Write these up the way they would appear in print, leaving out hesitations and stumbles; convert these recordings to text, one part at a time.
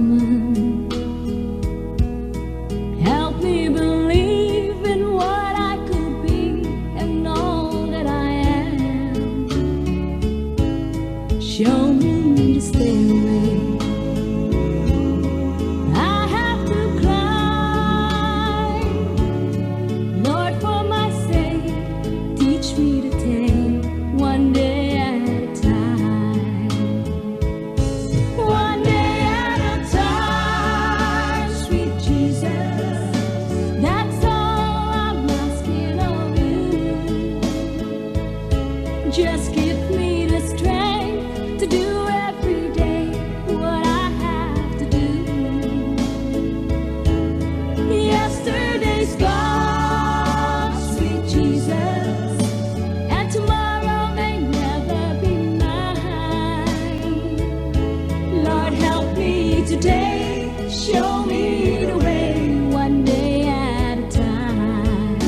woman. Help me believe in what I could be and all that I am. Show me the stairway I have to climb. Lord, for my sake, teach me to take one day at a time. One day at a time, sweet Jesus. That's all I'm asking of you. Just give me the strength to do every day what I have to do. Yesterday's gone, sweet Jesus, and tomorrow may never be mine. Lord, help me today, show me the way, one day at a time.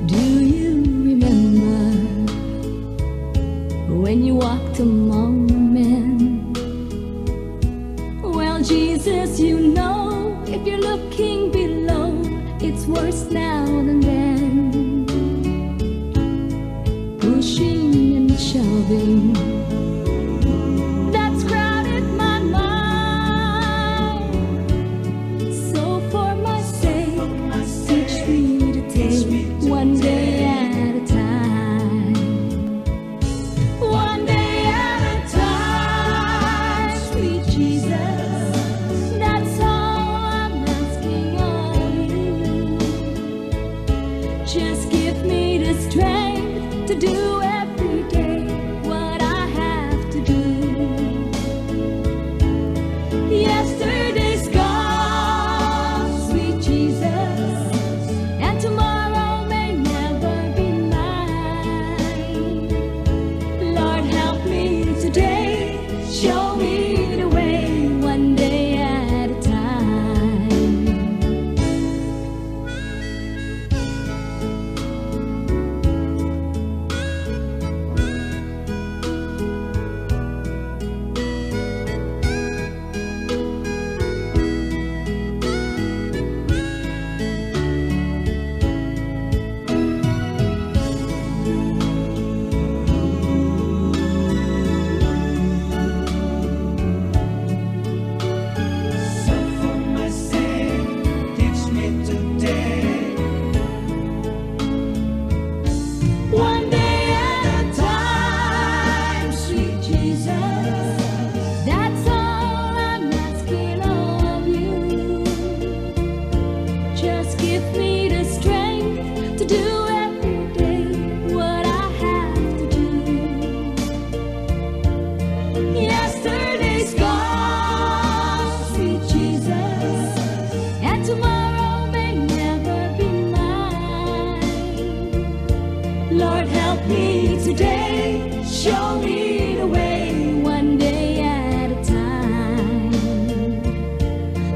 Do you remember when you walked among men? Well, Jesus, you know, if you're looking below, it's worse now than then. Pushing and shoving, that's crowded my mind. So for my sake, teach me to take one day at a time. One day at a time, sweet Jesus. That's all I'm asking of you. Just give me the strength to do every day what I have to do. Yesterday's gone, sweet Jesus, and tomorrow may never be mine. Lord, help me today, show me the way, one day at a time. For my sake, teach me today. One day at a time, sweet Jesus. That's all I'm asking of you. Just give me the strength to do every day what I have to do. Yesterday's gone, sweet Jesus, and tomorrow may never be mine. Lord, help me today, show me the way, one day at a time.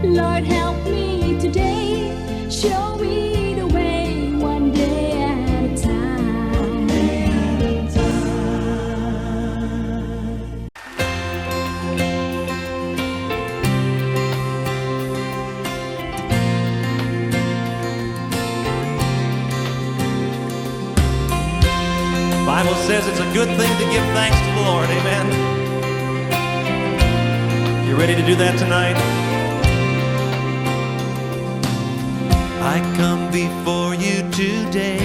Lord, help me today, show me the way, one day at a time. Bible says it's a good thing to give thanks to the Lord. Amen. You ready to do that tonight? I come before you today,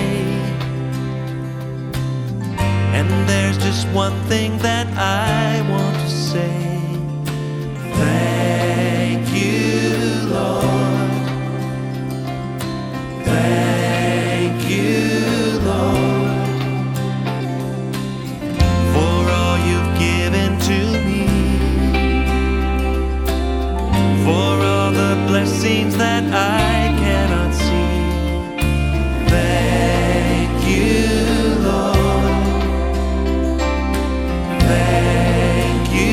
and there's just one thing that I want to say. Thank you, Lord. Thank you, Lord, for all you've given to me, for all the blessings that I cannot see. Thank you, Lord. Thank you,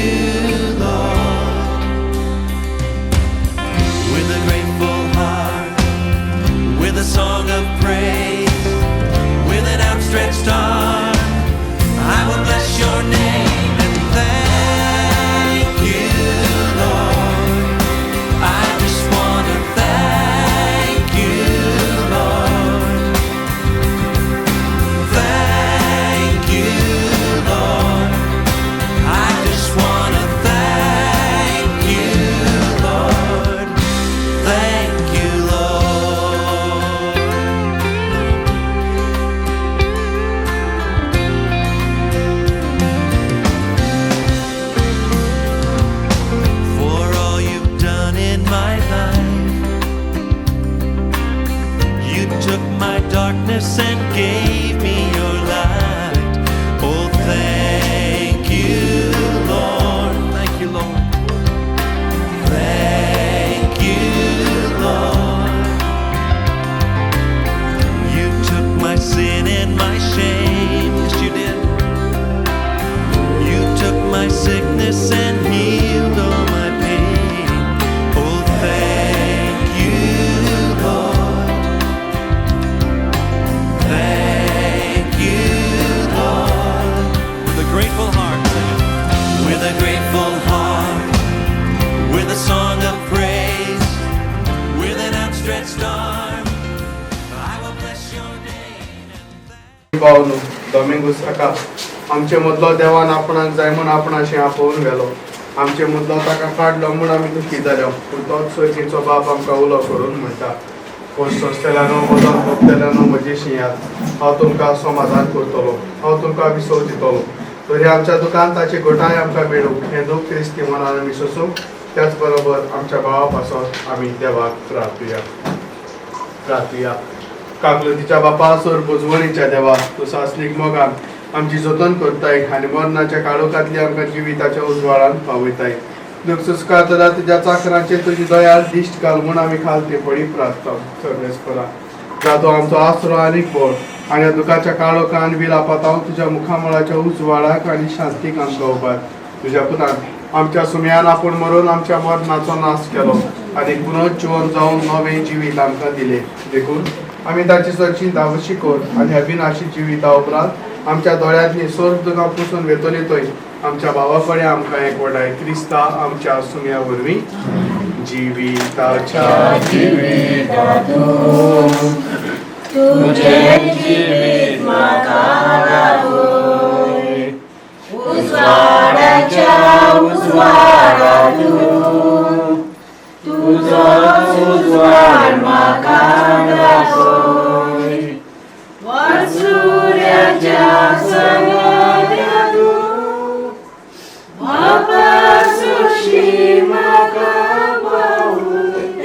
भावनो दोमिंगूस ताका आमचे मदलो देवान आपणाक जाय म्हूण आपणाशें आपोवन गेलो. आमचे मदलो ताका काडलो म्हूण आमी दुखी जाल्यो, पूण तोच सोयतीचो बाप आमकां उलो करून म्हणटा, कोण सोंसतल्यानो वचोन भोगतल्यानो म्हजी शिंयात, हांव तुमकां समाधान करतलो, हांव तुमकां विसव दितलो. तरी आमच्या दुखांत ताची घोटाय आमकां मेळूं हें दूख क्रिस्ती मनान आमी सोंसूं. त्याच बरोबर आमच्या भावा पासत आमी देवाक प्रार्थुया. काकलुतीच्या बापा सोर बुजवणीच्या देवा, तूं सासणीक मोगान आमची जतन करताय आनी मरणाच्या काळोखांतली आमकां जिविताच्या उजवाडान पावयताय. दुख सुस्कात जाल्यार तुज्या चाकरांचेर तुजी दयाळ दिश्ट घाल म्हूण आमी खालते पडी प्रार्थना सर्वेस्परा. जातो आमचो आसरो आनीक बळ आनी ह्या दुखाच्या काळोखान विलापात हांव तुज्या मुखामळाच्या उजवाडाक आनी शांतीक आमकां उबार. तुज्या पुतान आमच्या सुमयान आपूण मरून आमच्या मरणाचो नाश केलो आनी पुनः जिवन जावन नवें जिवीत आमकां दिलें. देखून आमी ताची चडशी धावशी कोर आनी अविनाशी जिविता उपरांत आमच्या दोळ्यांतली सोर्ग दुखां पुसून वेतोली थंय आमच्या भावा कडेन आमकां एकवटाय क्रिस्ता आमच्या सुमया वरवीं जिविताच्या तुझे जीवित म्हाका दाखय, उजवाडाच्या उजवाडांतून तुजो उजवाड म्हाका दाखय, वर सूर्याच्या संगत्यांतून बापा सुशी म्हाका पावय.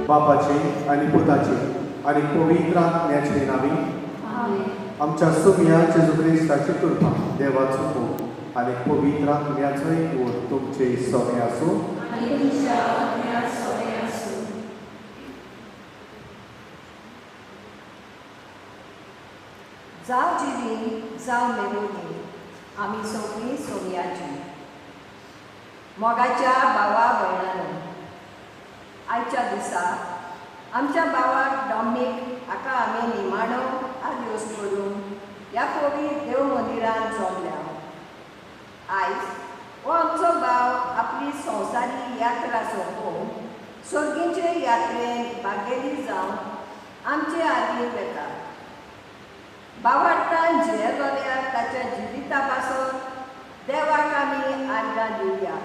बापाची आनी पुताची आनी पवित्र आत्म्याची नावी आमच्या सुमया जेजू क्रिस्ताची कृपा देवाचो मोग आनी पवित्र आत्म्याचोय ओर तुमचे सगळे आसूं. जाव जिवी जाव मेलोडी आमी सगळीं सोमयाची मोगाच्या भावा भयणांनो, आयच्या दिसा आमच्या भावाक डॉमिक हाका आमी निमाणो आदिवस करून ह्या पवित्र देव मंदिरांत जमल्या. आयज हो आमचो भाव आपली संवसारी यात्रा सोंपोवन सर्गीचे यात्रेन भागेली जावन आमचे आदीर येता. भावार्थान जियेलोल्याक ताच्या जिविता पासून देवाक आमी आर्गां दिवया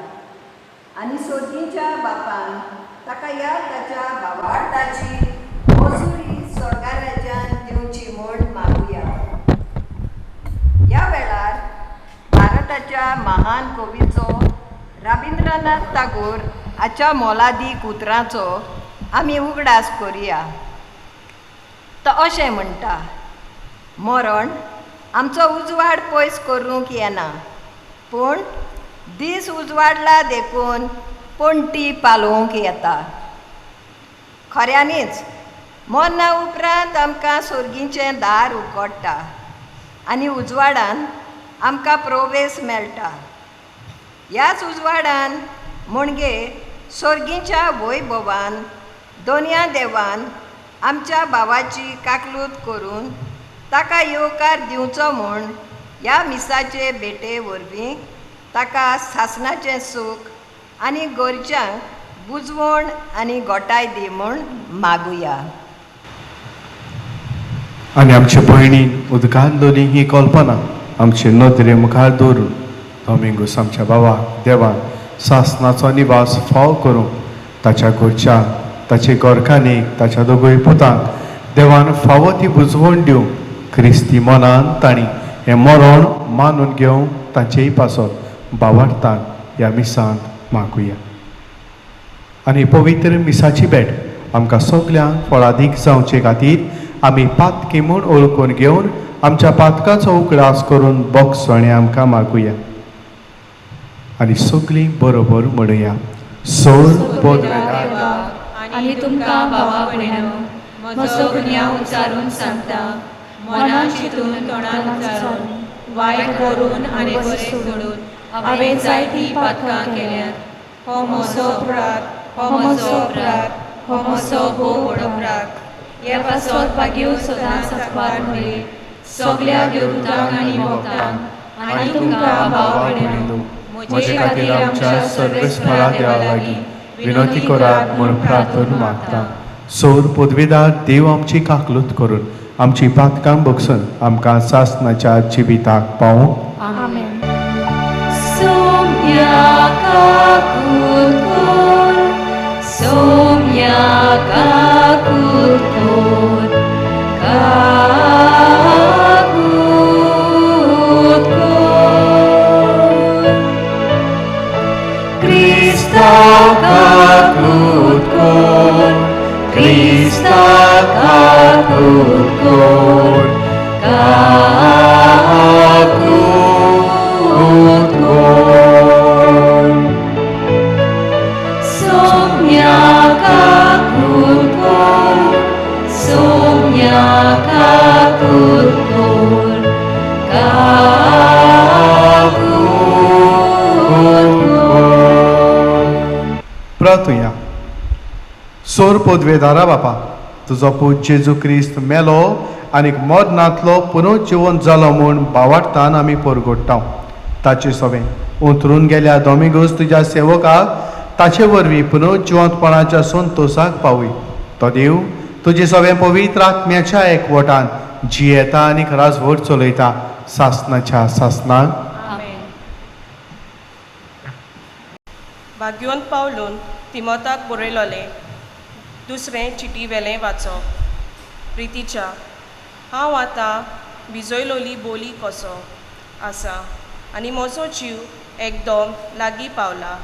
आनी सर्गीच्या बापान ताका ह्या ताच्या भावार्थाची मजुरी स्वर्गा राज्यान दिवची म्हूण मागुया. ह्या वेळार भारताच्या महान कवीचो रविंद्रनाथ टागोर हाच्या मोलादीक उतरांचो आमी उगडास करुया. तो अशें म्हणटा, मरण आमचो उजवाड पयस करूंक येना, पूण दीस उजवाडला देखून पणटी पालोवंक येता. खऱ्यांनीच मरणा उपरांत आमकां सर्गीचें दार उगडटा आनी उजवाडान आमकां प्रवेश मेळटा. ह्याच उजवाडान म्हणजे सर्गीच्या वैभवान दोनया देवान आमच्या भावाची काकलूत करून ताका येवकार दिवचो म्हूण ह्या मिसाचे भेटे वरवीं ताका सासणाचें सूख आनी गोरच्यांक बुजवण आनी गोटाय दी म्हूण मागुया. आनी आमचे भयणीन उदकान दोनी ही कल्पना आमचे नदरे मुखार दवरून दोमिंगूस आमच्या भावाक देवान सासणाचो निवास फाव करूंक ताच्या गोरच्यांक ताचे गोरखानीक ताच्या दोगूय पुतांक देवान फावो ती बुजवण दिवंक क्रिस्ती मनान तांणी हें मरण मानून घेवंक तांचेय पासत भावार्थान ह्या मिसांत मागुया. आनी पवित्र मिसाची भेट आमकां सगल्यांक फळादीक जावचे खातीर आमी पातकी म्हूण ओळखून घेवन आमच्या पातकाचो उगडास करून बोगसणे आमकां मागुया. आनी सगळीं बरोबर म्हणुया, सोर पोदवेदार आनी तुमकां भावा भयणो म्हजो गुन्यांव उच्चारून सांगता, मनान चिंतून तोंडान उच्चारून वायट करून आनी बरें करून हांवें जायतीं पातकां केल्यात. हो म्हजो अपराध, हो म्हजो अपराध, हो म्हजो भोव व्हड अपराध. हे पासत भाग्यो सदांच सांबाळ म्हळी सगल्या देवतांक आनी भक्तांक आनी तुमकां भावा भयणो म्हजे खातीर आमच्या सर्वेस्परा देवा लागीं विनंती करात म्हूण प्रार्थना मागता. सोर पदवीदार देव आमची काकलूत करून आमची पातकां बगसून आमकां सासणाच्या जिविताक पावूंक आमेन. सोम्या काकूत कोर, सोम्या काकूत कोर, काकूत कोर. क्रिस्ता काकूत कोर, क्रिस्ता काकूत कोर, काकूत कोर. सोम्या काकूत कोर, सोम्या काकूत कोर, काकूत कोर. प्रार्थुया. सोर पदवेदारा बापा, तुजो पूत जेजू क्रिस्त मेलो आनी मरणांतलो पुनर्जिवन जालो म्हूण भावार्थान आमी परगट्टा. ताचे सवें उतरून गेल्या दोमिंगूस तुज्या सेवकाक ताचे वरवीं पुनर्जिवंतपणाच्या संतोशाक पावय. तो देव तुजे सवें पवित्र आत्म्याच्या एकवटान जियेता आनी राजवट चलयता सासणाच्या सासणाक. भाग्यवंत पावलून तिमोथाक बरयलोलें दुसरें चिटी वेलें वाचप. प्रितीच्या, हांव आतां भिजयलोली बोली कसो आसा आनी म्हजो जीव एकदम लागीं पावला.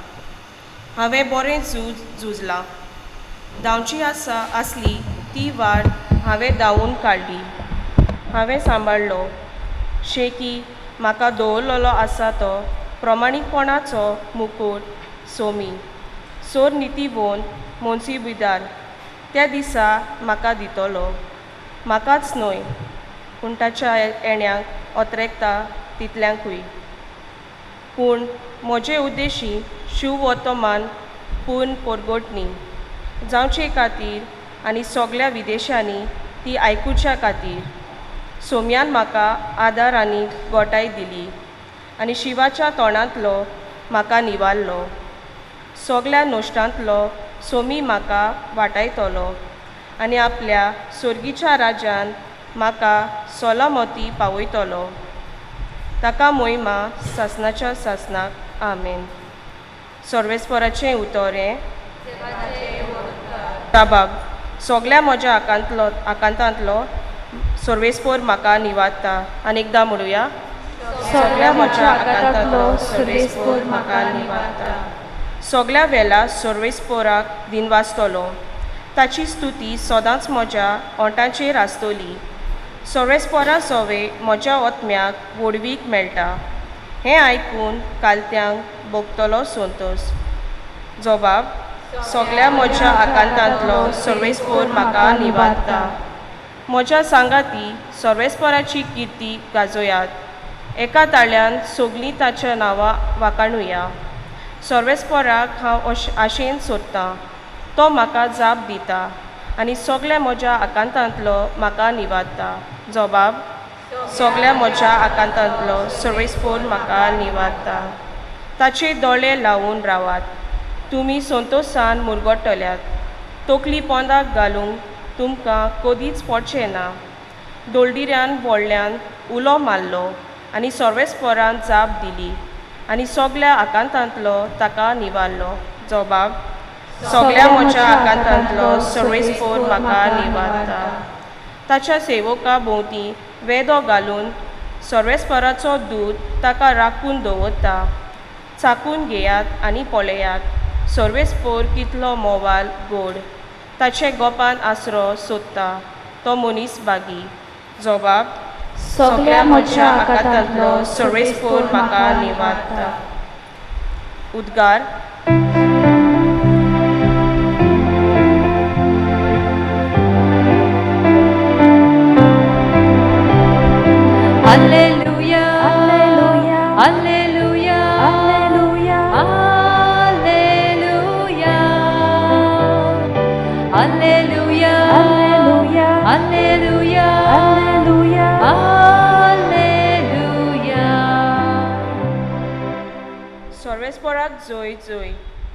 हांवें बरें झुजलां. धांवची आसली ती वाट हांवें धांवून काडली. हांवें सांबाळ्ळो शेकी म्हाका दवरलेलो आसा तो प्रमाणीकपणाचो मुकूट सोमी. सोर नितीवोन मोन्सिबिदार त्या दिसा म्हाका दितलो. म्हाकाच न्हय पूण ताच्या येण्याक ओत्रेकता तितल्यांकूय. पूण म्हजे उद्देशी शिव वर्तमान पूर्ण परगटणी जावचे खातीर आनी सगळ्या विदेशांनी ती आयकुच्या खातीर सोम्यान म्हाका आदार आनी गोटाय दिली. आनी शिवाच्या तोंडांतलो म्हाका निवारलो. सगल्या नोश्टांतलो सोमी म्हाका वाटायतलो आनी आपल्या सोर्गीच्या राज्यान म्हाका सोलामती पावयतलो. ताका मोहिमा सासनाच्या सासनाक. आमेन. सर्वेस्पराचें उतोरें. ताबाग सगल्या म्हज्या आकांतांतलो सर्वेस्पर म्हाका निवाडटा. आनी एकदां म्हणुया. सगल्या म्हज्या आकांतांतलो सर्वेस्पर म्हाका निवाडटा. सगल्या वेळा सर्वेस्पराक दिनवासतलो. ताची स्तुती सदांच म्हज्या ओंठांचेर आसतली. सर्वेस्परा सवे म्हज्या ओतम्याक वडवीक मेळटा. हें आयकून कालत्यांक भोगतलो संतोश. जबाब. सगल्या म्हज्या आकांतांतलो सर्वेस्पर म्हाका निवाडटा. म्हज्या सांगाती सर्वेस्पराची किर्ती गाजोयात. एका ताळ्यान सगलीं ताच्या नांवां वाखाणुया. सर्वेस्पराक हांव आशेन सोदतां. तो म्हाका जाप दिता आनी सगल्या म्हज्या आकांतांतलो म्हाका निवाडटा. जबाब. सगल्या म्हज्या आकांतांतलो सर्वेस्पर म्हाका निवाडटा. ताचे दोळे लावून रावात. तुमी संतोशान मुरगोडटल्यात. तकली पोंदाक घालूंक तुमकां कदींच पडचें ना. दोलडिऱ्यान व्हडल्यान उलो मारलो आनी सर्वेस्परान जाप दिली आनी सगल्या आकांतांतलो ताका निवारलो. जबाब. सगल्या म्हज्या आकांतांतलो सर्वेस्पर म्हाका निवाडटा. ताच्या सेवका भोंवती वेदो घालून सर्वेस्पराचो दूत ताका राखून दवरता. चाकून घेयात आनी पळयात. सर्वेस्पर कितलो मोवाल गोड. ताचे गोपान आसरो सोदता तो मनीस बागी. जबाब. सगल्या म्हज्या आकांतांतलो सर्वेस्पर म्हाका निवाडटा. उद्गार. Alleluia, Alleluia, Alleluia, Alleluia, Alleluia, Alleluia, Alleluia, Alleluia, Alleluia, Alleluia. सर्वेस्पराक जय जय.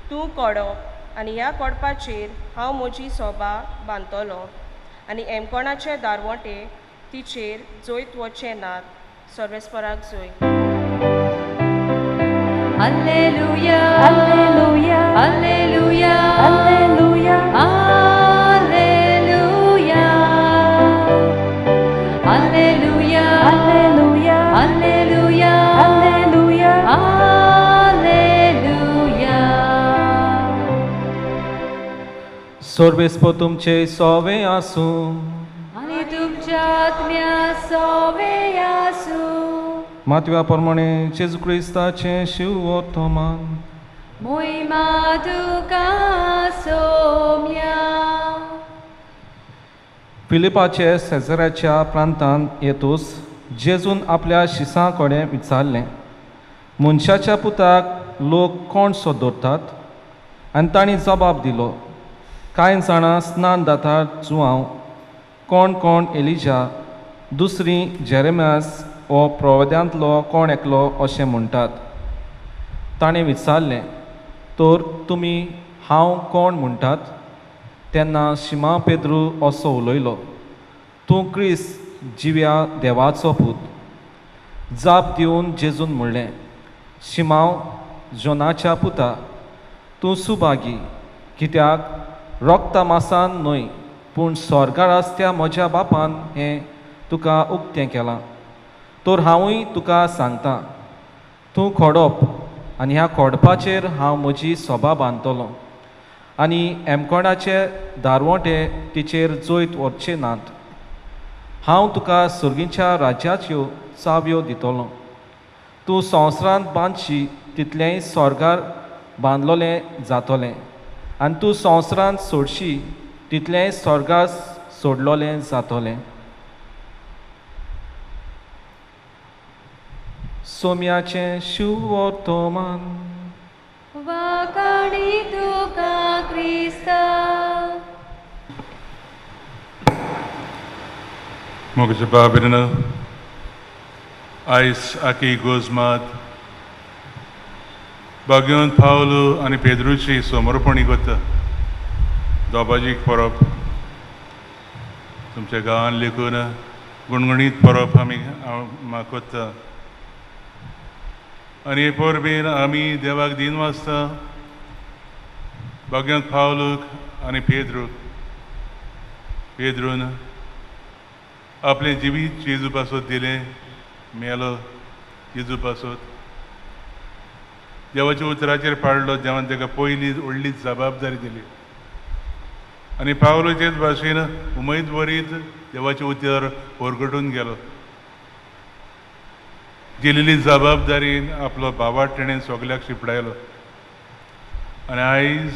तूं कोडप आनी ह्या कोडपाचेर हांव म्हजी सोबा बांदतलो आनी एमकोणाचे दारवोटे तिचेर जोयत वचचे नात. सर्वेस्पराक जय. Alleluia, Alleluia, Alleluia, Alleluia, Alleluia, Alleluia, Alleluia, Alleluia, Alleluia, Alleluia. सर्वेस्पर तुमचे सोवे आसूं आणि तुमच्या आत्म्या सोवे आसूं. मातव्या प्रमाणे जेजू क्रिस्ताचें शिव वर्तमान. मोहिमा तुका सोम्या. फिलिपाचे सेझराच्या प्रांतांत येतूस जेजून आपल्या शिसां कडेन विचारलें, मनशाच्या पुताक लोक कोण सोदतात? आनी तांणी जबाब दिलो, कांय जाणां स्नान जातात जुवांव, कोण कोण एलिजा, दुसरी जेरेमियास वो प्रवाद्यांतलो कोण एकलो अशें म्हणटात. ताणें विचारलें, तर तुमी हांव कोण म्हणटात? तेन्ना शिमा पेद्रू असो उलयलो, तूं क्रिस्त जिव्या देवाचो पूत. जाप दिवन जेजून म्हणलें, शिमाव जोनाच्या पुता, तूं सुभागी, कित्याक रोगता मासान न्हय पूण स्वर्गार आसत्या म्हज्या बापान हें तुका उक्तें केलां. तर हांवूय तुका सांगतां, तूं खोडप आनी ह्या खोडपाचेर हांव म्हजी सोबा बांदतलों आनी एमकोणाचे दारवोटे तिचेर जोयत वचचे नात. हांव तुका सुर्गीच्या राज्याच्यो चाव्यो दितलों. तूं संवसारांत बांदशी तितलेंय स्वर्गार बांदलोलें जातलें आनी तूं संवसारांत सोडशी तितलेंय स्वर्गार सोडलोलें जातलें. सोम्याचें शिव वर्तमान. वाखाणी तुका Crysta. Mogę Babirna, Ais Aki Guzmad, बागेंत पावलो आनी पेद्रूची समोरपणी करता दोबाजीक परब तुमच्या गांवांत लेखून गुणगुणीत परब आमी करता आनी हे परबेन आमी देवाक दिन वाजता बागेंत पावलूक आनी पेद्रून आपलें जिवीत जेजू पासत दिलें मेलो जेजू पासत देवाच्या उतराचेर पाडलो देवान ताका पयली व्हडली जबाबदारी दिली आनी पावलो तेच भाशेन उमेद भरीत देवाचे उतर परगटून गेलो दिलेली जबाबदारीन आपलो भावाट तेणें सगल्याक शिपडायलो आनी आयज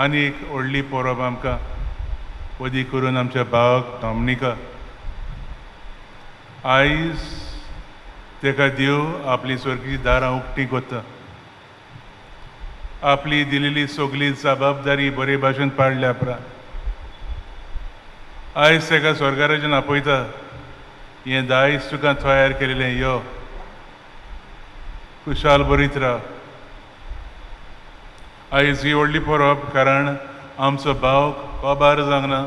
आनी एक व्हडली परब आमकां वदी करून आमच्या भावाक दोमनिका आयज ताका देव आपली स्वर्गीची दारां उक्तीं करता आपली दिलेली सगली जबाबदारी बरे भाशेन पाडल्या उपरांत आयज ताका स्वर्गाराज्यान आपयता हें दायज तुका तयार केलेलें यो खुशाल बरीत राव आयज ही व्हडली परब कारण आमचो भाव कोबार जावंक ना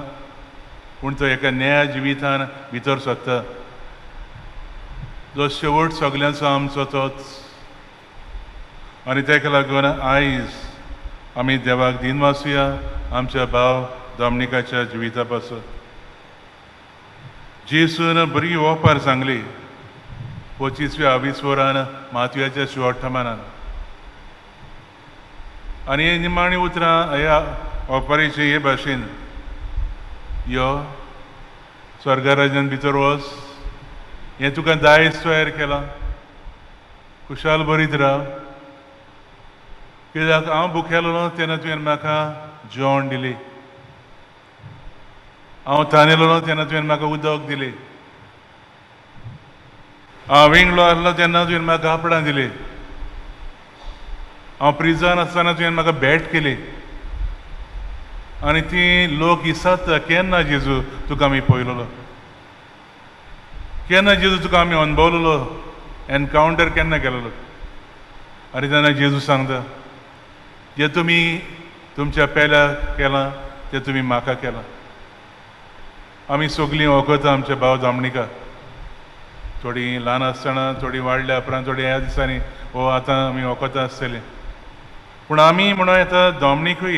पूण तो एका नया जिवितान भितर सोदता जो शेवट सगल्यांचो आमचो तोच आनी ताका लागून आयज आमी देवाक दिन वाचुया आमच्या भाव दोमनिकाच्या जिविता पासून जेसून बरी ओपार सांगली 25व्या वरान मातव्याच्या शिवोर्थमानान आनी हे निमाणी उतरां ह्या ओपारेचे हे भाशेन यो स्वर्गाराज्यान भितर वच हें तुका दायज तयार केलां खुशाल बरीत राव कित्याक हांव भुकेलो तेन्ना तुवें म्हाका जेवण दिलें हांव तानेलो तेन्ना तुवें म्हाका उदक दिलें हांव विंगलो आसलो तेन्ना तुवें म्हाका कापडां दिलीं हांव प्रिजन आसतना तुवें म्हाका भेट केली आनी ती लोक विचारता केन्ना जेजू तुका आमी पळयलोलो केन्ना जेजू तुका आमी अनुभवलेलो एनकावंटर केन्ना केलेलो आनी तेन्ना जेजू सांगता जे तुमी तुमच्या पेल्याक केलां तें तुमी म्हाका केलां आमी सगळीं वखदां आमच्या भाव दोमनिका थोडीं ल्हान आसतना थोडीं वाडल्या उपरांत थोडीं ह्या दिसांनी वो आतां आमी वखदां आसतलीं पूण आमी म्हणून येता दोमनिकूय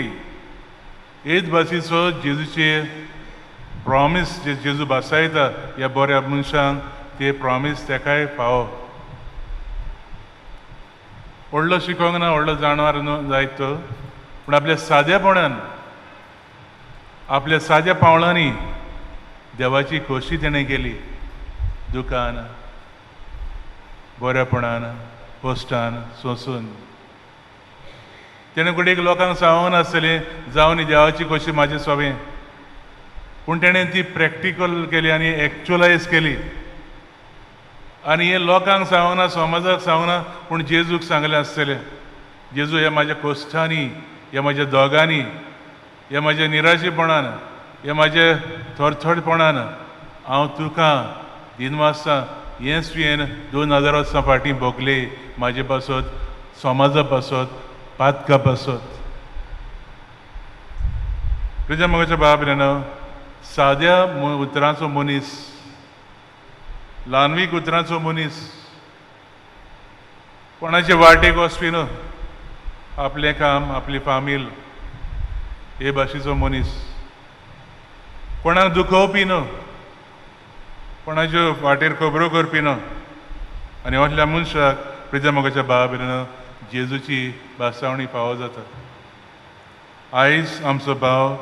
हेच भाशेचो जेजूचे प्रॉमीस जे जेजू भासायता ह्या बऱ्या मनशांक ते प्रॉमीस तेकाय फावो व्हडलो शिकोंक ना व्हडलो जाणवार न्हू जायत तो पूण आपल्या सादेपणान आपल्या साद्या पावलांनी देवाची खोशी तेणें केली दुकान बरेपणान पोस्टान सोंसून तेणें कुडीक लोकांक सांगूंक नासतलें जावन देवाची खोशी म्हाजें सोबें पूण तेणें ती प्रॅक्टिकल केली आनी एक्चुअलायज केली आनी हे लोकांक सांगूंक ना समाजाक सांगूंक ना पूण जेजूक सांगलें आसतलें जेजू हे म्हाज्या कोश्टांनी हे म्हाज्या दोगांनी हे म्हाज्या निराशेपणान हे म्हाज्या थोडथोडपणान हांव तुका दिनवासा हेंच तुवें 2000 वर्सां फाटीं भोगले म्हाजे पासत समाजा पासत पातका पासत तुज्या मोगाच्या बाबरेनो साद्या उतरांचो मनीस ल्हानवीक उतरांचो मनीस कोणाचे वाटेक वचपी न्हू आपलें काम आपली फामील हे भाशेचो मनीस कोणाक दुखोवपी न्हू कोणाच्यो वाटेर खबरो करपी न्हू आनी असल्या मनशाक तुज्या मोगाच्या बाबरेनो जेजूची भासावणी फावो जाता आयज आमचो भाव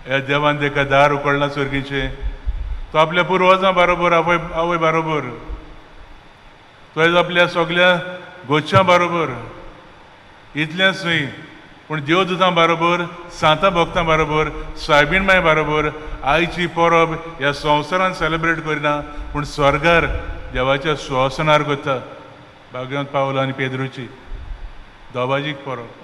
ह्या देवान ताका दार उकडलां सर्गीचें तो आपल्या पुर्वजां बरोबर आवय बरोबर तो आपल्या सगल्या गोच्या बरोबर इतलेंच न्हय पूण देवदूतां बरोबर सांतां भक्तां बरोबर सायबीण माय बरोबर आयची परब ह्या संवसारान सेलेब्रेट करिना पूण स्वर्गार देवाच्या सुवासनार करता बागेंत पावलो आनी पेद्रूची दोबाजीक परब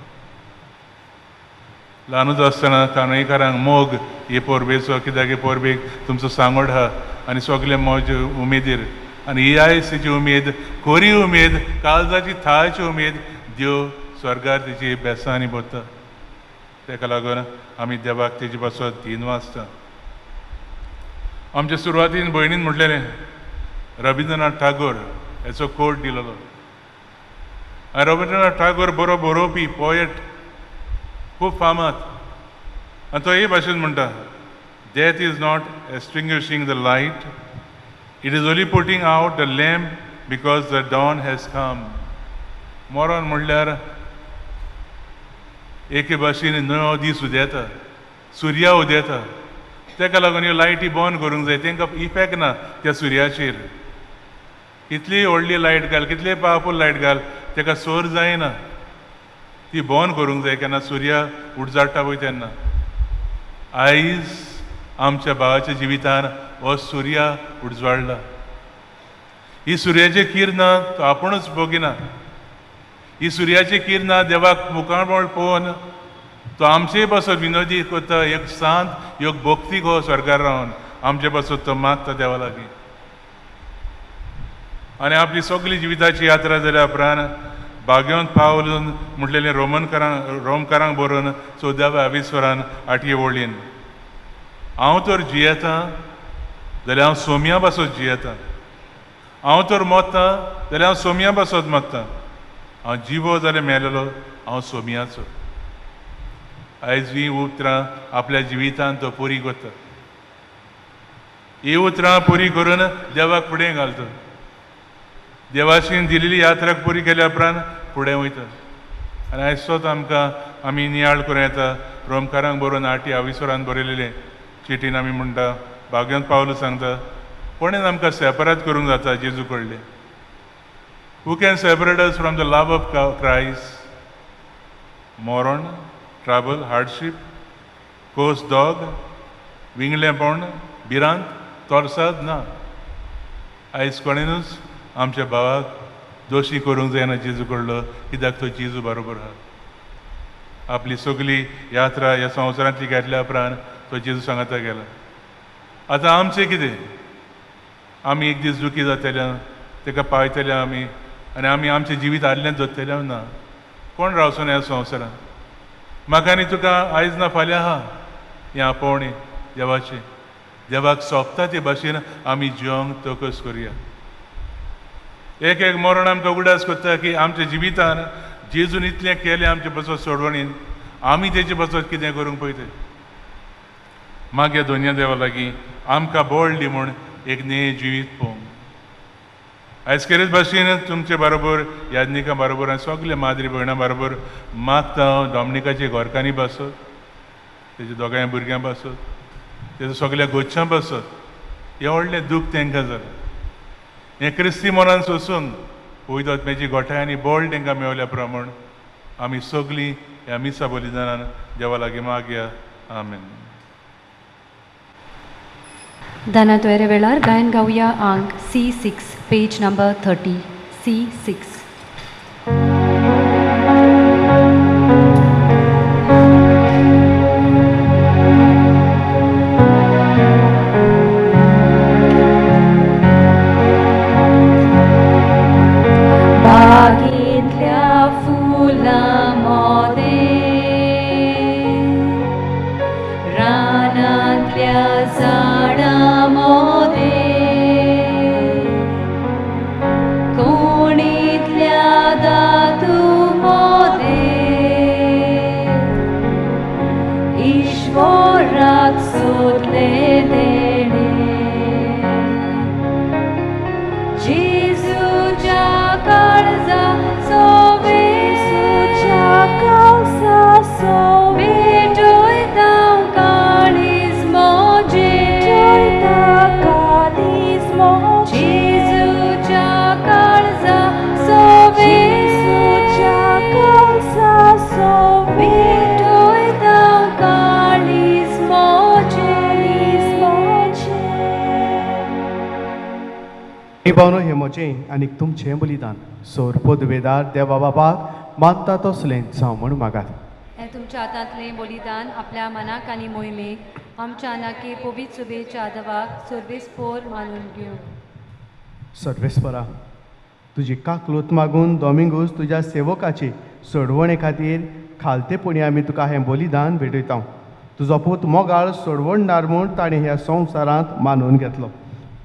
ल्हानूच आसतना कानयकारांक मोग हे परबेचो कित्याक हे परबेक तुमचो सांगोड आहा आनी सगळे मौज उमेदीर आनी ही आयज तेची उमेद खरी उमेद काळजाची थाळची उमेद देव स्वर्गार तेजी बेसांनी बसता. ताका लागून आमी देवाक तेजी बसत दिन वाजता. आमच्या सुरवातीन भयणीन म्हटलेलें रविंद्रनाथ टागोर हेचो कोट दिलोलो. रविंद्रनाथ टागोर बरो बरोवपी पोएट, खूब फामाद. आनी तो हे भाशेन म्हणटा, death is not extinguishing the light, it is only putting out the lamp because the dawn has come. मरण म्हणल्यार एके भाशेन नवो दीस उदेता, सुर्या उदेता. ताका लागून ह्यो लायटी बंद करूंक जाय. तांकां इफेक्ट ना त्या सुर्याचेर. कितली व्हडली लायट घाल, कितले पावरफूल लायट घाल, ताका सोर जायना. ती बंद करूंक जाय केन्ना सुर्या उडजाडटा पळय तेन्ना. आयज आमच्या भावाच्या जिवितान हो सुर्या उडजवाडला. ही सुर्याची किरणां तो आपुणूच भोगिना. ही सुर्याची किरणां देवाक मुखारवळ पळोवन तो आमचे पासत विनोदी करता. एक सांत योग भक्ती गो स्वर्गार रावन आमचे पासत तो मागता देवा लागीं. आनी आपली सगळी जिविताची यात्रा जाल्या उपरांत बागेवंत पावलून म्हटलेलें रोमकारांक बरोवन 14वे आठये वळीन, हांव तर जियेतां जाल्यार हांव सोम्या पासत जियेतां. हांव तर मरतां जाल्यार हांव सोम्या पासत मरतां. हांव जिवो जाल्यार मेलेलो हांव सोम्याचो. आयज ही उतरां आपल्या जिवितान तो पुरी करता. ही उतरां पुरी करून देवाक फुडें घालता. देवाशीन दिलेली यात्रा पुरी केल्या उपरांत फुडें वयता. आनी आयजचोच आमी नियाळ करूं येता. रोमकारांक बरोवन 8 बरयलेलें चिटीन आमी म्हणटा, बागेंत पावलो सांगता, कोणें आमकां सेपरेट करूंक जाता जेजू कडलें. Who can separate us from the love of Christ? मरण, ट्रबल, हार्डशीप, कोस डॉग, विंगलेपण, भिरांत, तोरसाद ना. आयज कोणेनूच आमच्या भावाक दोशी करूंक जायना जेजू कडलो, कित्याक तो जेजू बरोबर आहा. आपली सगळी यात्रा ह्या संवसारांतली घेतल्या उपरांत तो जेजू सांगता गेला. आतां आमचें कितें? आमी एक दीस दुखी जातले, ताका पावयतले आमी, आनी आमी आमचें जिवीत आदलेंच धरतले ना. कोण रावचो ना ह्या संवसारांत? म्हाका आनी तुका आयज ना फाल्यां आहा हें आपोवणें देवाचें. देवाक सोंपता ते भाशेन आमी जिवंक तोकस करुया. एक मरण आमकां उगडास करता की आमच्या जिवितान जेजून इतलें केलें आमचे पासत सोडवणीन, आमी तेजे पासत कितें करूंक पळयता. मागया दोनया देवा लागीं आमकां बळ दी म्हूण एक नये जिवीत पळोवंक. आयज केरेच भाशेन तुमचे बरोबर याज्ञिका बरोबर आनी सगल्या माद्री भयणां बरोबर मागता हांव डॉमनिकाचे घोरकांनी बसत, तेजे दोगांय भुरग्यां बसत, तेजे सगल्या गोच्छां बसत. हें व्हडलें दूख तांकां जालें. हें क्रिस्ती मनान सोसून पवित्र आत्म्याची गोठाय आनी बळ तांकां मेवल्या प्रमाण आमी सगळीं ह्या मिसा बलिदानान देवा लागीं मागया. आमेन. दानातोयरे वेळार गायन गावया अंक C6, पेज नंबर 30, C6. पावनो हें म्हजें आनी तुमचें बलिदान सोर पदवेदार देवा बापाक मानता तसलें जावं म्हूण मागात. हें तुमच्या हातांतलें बलिदान आपल्या मनाक आनी मोहिमेक आमच्या नाके पवित्र सुबेच्या आदवाक सर्वेस्पोर मानून घेवं. सर्वेस्परा, तुजी काकलूत मागून दोमिंगूस तुज्या सेवकाची सोडवणे खातीर खालतेपणी आमी तुका हें बलिदान भेटयता. तुजो पूत मोगाळ सोडवणदार म्हूण ताणें ह्या संवसारांत मानून घेतलो.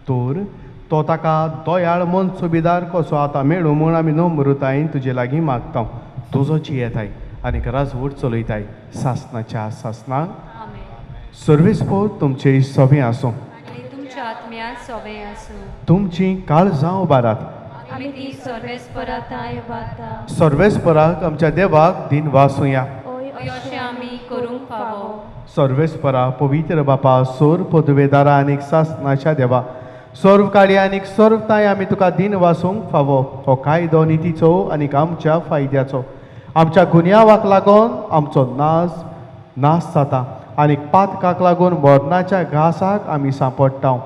तर तो ताका दोयाळ मन सुबेदार कसो आतां मेळूं म्हूण आमी नम्रतायेन तुजे लागीं मागता. तुजो जियेताय आनीक राजवट चलयताय सासणाच्या सासणाक. आमेन. सर्वेस्पोर तुमचे सोबे आसूं. आनी तुमच्या आत्म्यात सोबे आसूं. तुमची काळजां उबारात. आमी ती सर्वेस्पराताय वाता. सर्वेस्पराक आमच्या देवाक दिन वासुया. अशें आमी करूंक फावो. सर्वेस्परा पवित्र बापा सोर पदवेदारा आनीक सासणाच्या देवा सर्व काळी आनीक सर्वताय आमी तुका दिन वासूंक फावो. हो कायदो नितीचो आनीक आमच्या फायद्याचो. आमच्या गुन्यांवाक लागून आमचो नाश जाता आनीक पातकाक लागून मरणाच्या घासाक आमी सांपडटा.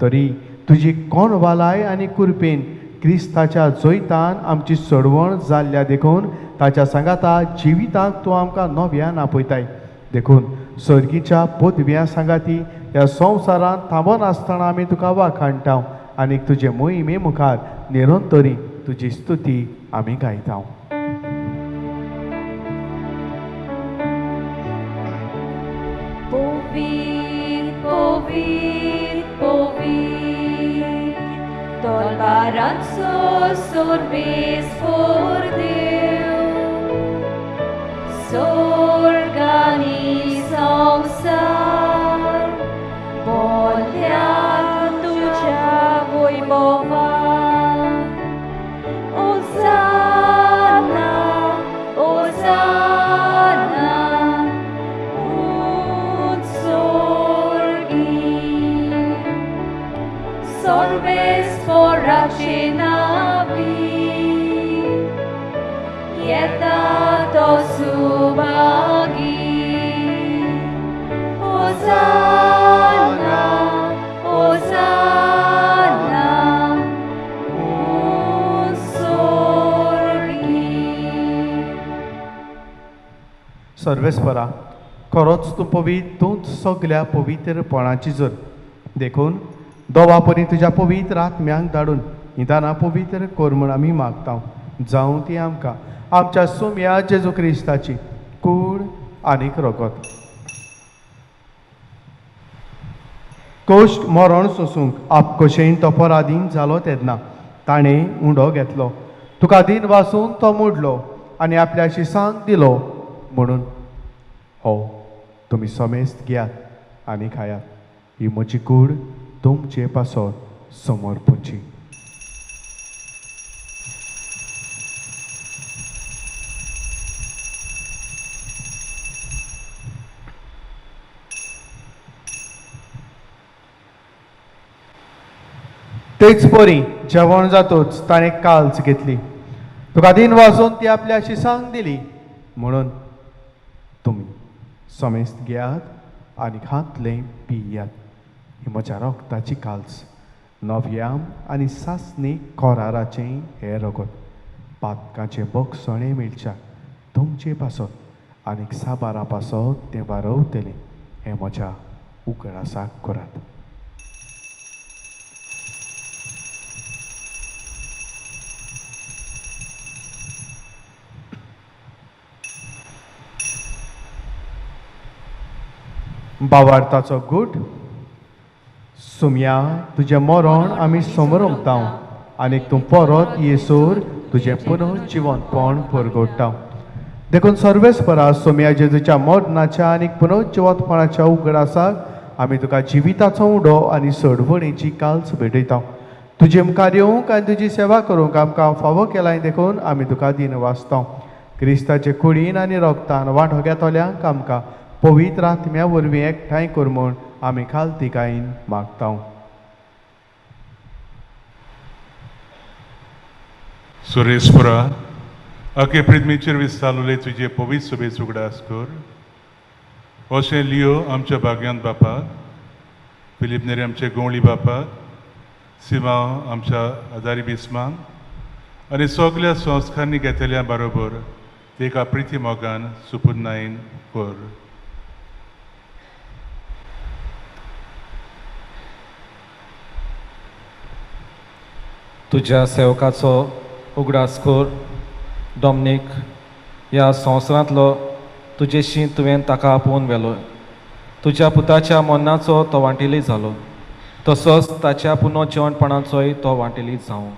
तरी तुजी कोणवालाय आनी कुरपेन क्रिस्ताच्या जैतान आमची सोडवण जाल्ल्या देखून ताच्या सांगाता जिविताक तूं आमकां नव्यान आपयताय. देखून सर्गीच्या पदव्या सांगाती ह्या संवसारांत थांबोन आसतना आमी तुका वाखाणटा आनीक तुजे मोहिमे मुखार निरंतरी तुजी स्तुती आमी गायता. Povir, povir, povir, tolbaranzo sorbes por Deus, sorgani samsar, bolhar tuja vojbova, Hosanna, Hosanna, Sorbes porace navi, Ieta subagi, Hosanna, Hosanna, sorgi. सर्वेस्परा खरोच तूं पवित्र, तूंच सगल्या पवित्रपणाची जर. देखून दोवा परी तुज्या पवित्र आत्म्यांक धाडून हीं दानां पवित्र कर म्हूण आमी मागता. जावं ती आमकां आमच्या सोम्या जेजू क्रिस्ताची कूड आनीक रगत. कोश्ट मरण सोसूंक आपकोशेन तो पराधीन जालो तेन्ना ताणें उंडो घेतलो. तुका दिन वासून तो मोडलो आनी आपल्या शिसांक दिलो म्हणून हो तुमी समेस्त घेयात आनी खायात. ही म्हजी कूड तुमचे पासत समर्पूची. तेच परी जेवण जातूच ताणें काल्च घेतली. तुका दिन वाजून ती आपल्या शिसांक दिली म्हणून तुमी समेस्त घेयात आनी हातले पियात. ही म्हज्या रोगताची काल्स नव्याम आनी सासणी कोराराचें हें रगत. पातकाचें बगसणें मेळच्या तुमचे पासत आनीक साबारा पासत तें वारवतलें हें म्हज्या उगडासाक करात. भावार्थाचो गूट. सुम्या तुजें मरण आमी समरमता आनीक तूं परत येसूर तुजें पुनर्जिवनपण परगोडटा. देखून सर्वेस्परा सुम्या जेजूच्या मरणाच्या आनीक पुनर्जिवनपणाच्या उगडासाक आमी तुका जिविताचो उडो आनी सोडवणेची काल्स भेटयता. तुजे मुखार येवंक आनी तुजी सेवा करूंक आमकां फावो केलाय देखून आमी तुका दिन वाचता. क्रिस्ताचे कुडीन आनी रोगतान वांटो घेतोल्यांक आमकां पवित्र आत्म्या वरवीं एकठांय कर म्हूण आमी खालतिकायेन मागता. सुरेस्पुरा अके प्रिद्मीचेर विस्तारलेले तुजे पवित्र सभेच उगडास कर. अशें लियो आमच्या भाग्यांत बापाक, फिलीप नेरे आमचे गवळी बापाक, सिमा आमच्या आदारी बिस्मांक आनी सगल्या संस्कारांनी घेतल्या बरोबर तेका प्रिती मोगान सुपुर्णायेन कर. तुज्या सेवकाचो उगडास कर डॉमनीक ह्या संवसारांतलो तुजेशी तुवें ताका आपोवन व्हेलो. तुज्या पुताच्या मरणाचो तो वांटेली जालो, तसोच ताच्या पुनर्जेवणपणाचोय तो वांटेली जावं.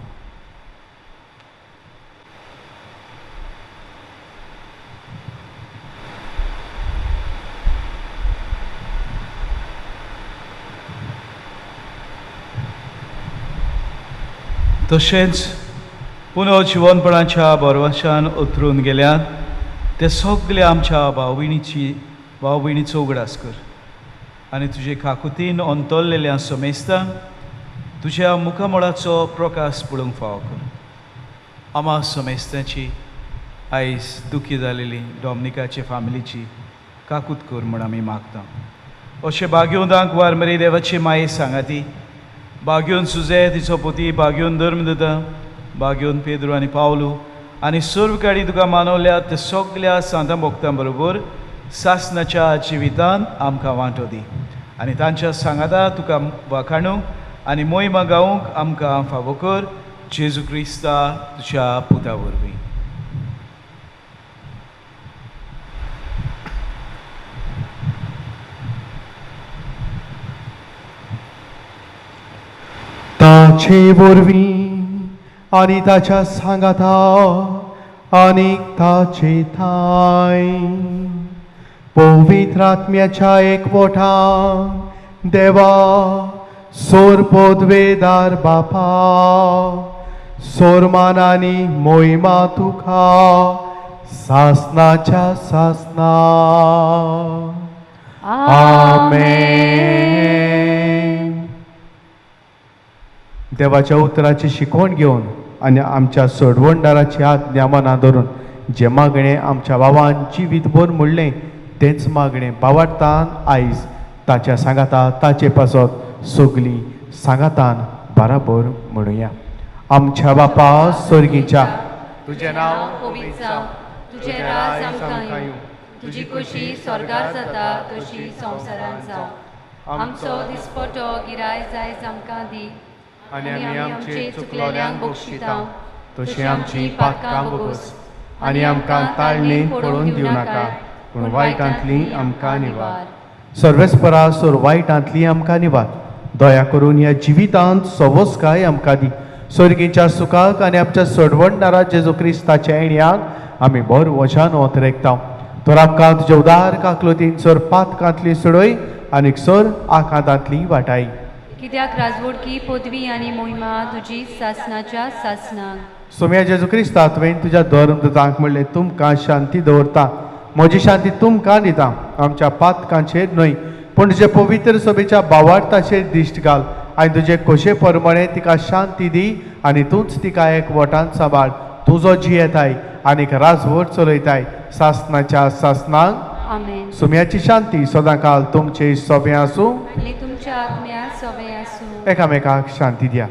तशेंच पुनर्जीवनपणाच्या बरवशान उतरून गेल्यात ते सगळे आमच्या भाव भयणीचो उगडास कर आनी तुजे काकुतीन अंतरलेल्या समेस्तांक तुज्या मुखामळाचो प्रकाश पळोवंक फावो कर. आमा समेस्तांची आयज दुखी जालेली डॉमिनिकाचे फामिलीची काकूत कर म्हण आमी मागता. अशें बाग्योदांक वार मेरे देवाची माये सांगाती, बाग्योन सुजे तिचो पोती, बाग्योन धर्मदता, बाग्योन पेद्रो आनी पावलू आनी सर्व काडी तुका मानवल्या ते सगळ्या सांता भक्तां बरोबर सासणाच्या जिवितान आमकां वांटो दी आनी तांच्या सांगाता तुका वाखाणूंक आनी मोहिमा गावूंक आमकां फावो कर. जेजू क्रिस्ता तुज्या पुता वरवीं. ताचे वरवीं आनी ताच्या सांगाता आनीक ताचे थाय पवित्र आत्म्याच्या एकवटान देवा सोर पोदवेदार बापा सोरमान आनी मोहिमा तुका सासनाच्या सासना. आमेन. देवाच्या उतराची शिकवण घेवन आनी आमच्या सोडवणदाराची आज्ञा मनां धरून जे मागणें आमच्या भावान जिवीतभर म्हणलें तेंच मागणें बावार्थान आयज ताच्या सांगाता ताचे पासत सगळीं सांगातान बराबर म्हणुया. आमच्या बापा स्वर्गीच्या तुजें नांव पवित्र जावं, तुजें राज आमकां येवं, तुजी खोशी स्वर्गार जाता तशी संवसारांत जावं. आमचो दिसपटो गिरायज आयज आमकां दी आनी आमी आमचे चुकलोल्यांक बक्षिता तशी आमची पातकां बगस आनी आमकां ताळणी पडोवन दिवं नाका पूण वायटांतली आमकां निवार. सर्वेस्परा सोर वायटांतली आमकां निवार. दया करून ह्या जिवितांत सवस्काय आमकां दी. स्वर्गीच्या सुखाक आनी आमच्या सोडवणदारा जेजू क्रिस्ताच्या येण्याक आमी बरो वजान वतरेकता. तर आमकां तुज्या उदार काकलोतीन सोर पातकांतली सोडय आनीक सोर आकांतांतली वाटाय. कित्याक राजवडकी पदवी आनी मोहिमा तुजी सासनाच्या सासनाक. सोम्या जेजू क्रिस्ता तुवें तुज्या धर्मदूतांक म्हणलें तुमकां शांती दवरता, म्हजी शांती तुमकां दिता. आमच्या पातकांचेर न्हय पूण तुजे पवित्र सभेच्या भावार्थाचेर दिश्ट घाल आनी तुजे खोशे प्रमाणे तिका शांती दी आनी तूंच तिका एकवटान सांबाळ. तुजो जी येताय आनीक राजवट चलयताय सासनाच्या सासनाक. आमेन. सुम्याची शांती सदां काल तुमचे सोबे आसूं आनी तुमच्या आत्म्या सवे आसूं. एकामेकाक शांती दिया.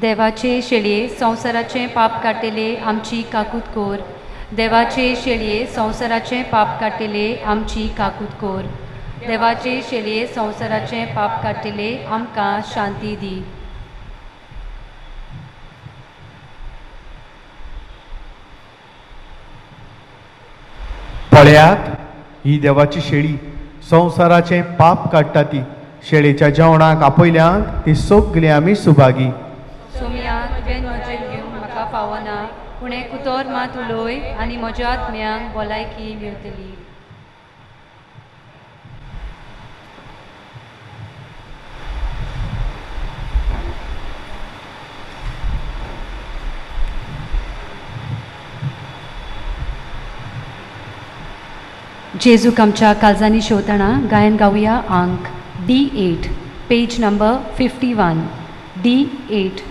देवाचे शेळये संवसाराचें पाप काटिले आमची काकूत कोर. देवाचे शेळये संवसाराचें पाप काटिले आमची काकूत कोर. देवाचे शेळये संवसाराचें पाप काटिले आमकां शांती दी. पळयात ही देवाची शेळी संवसाराचें पाप काडटा ती. शेळेच्या जेवणाक आपयल्यांक ती सगळीं आमी सुभागी. सोम्या तुवें म्हजें घेवंक म्हाका फावना पूण हें कुतोर मात उलोय आनी म्हज्या आत्म्यांक भलायकी मेवतली. जेजूक आमच्या काळजांनी शेवताना गायन गावया अंक D8 पेज नंबर 51. D8.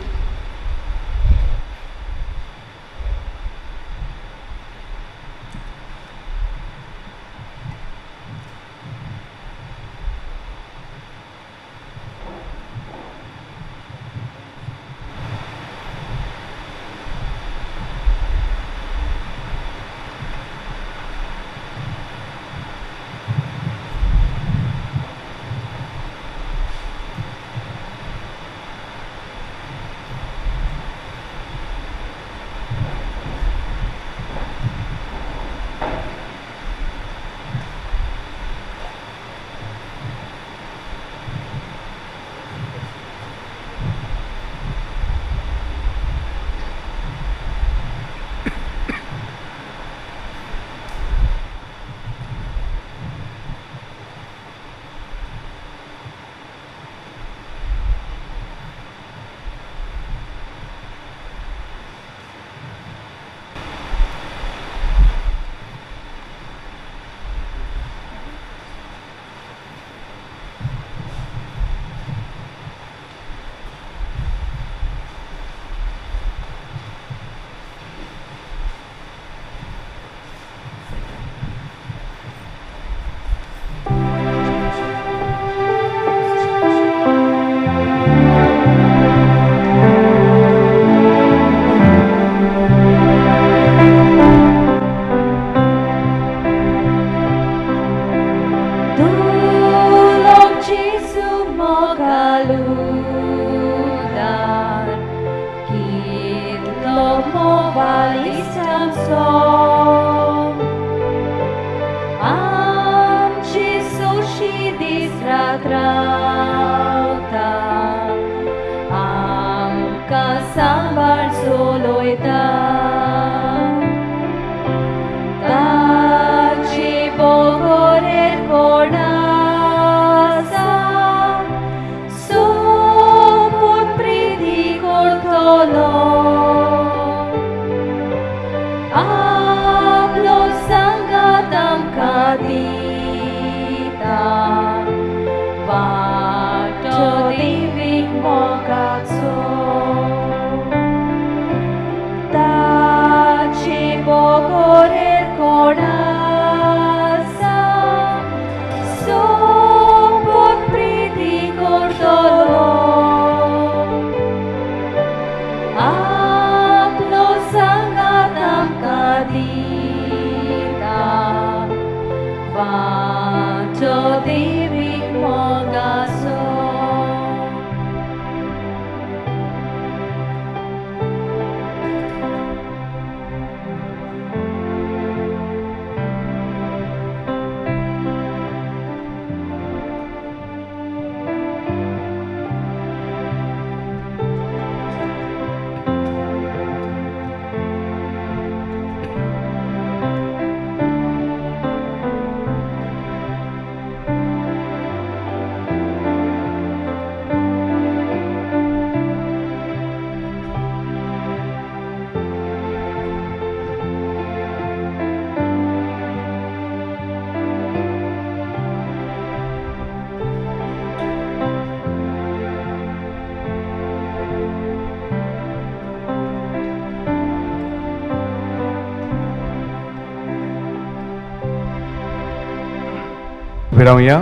फिरवया.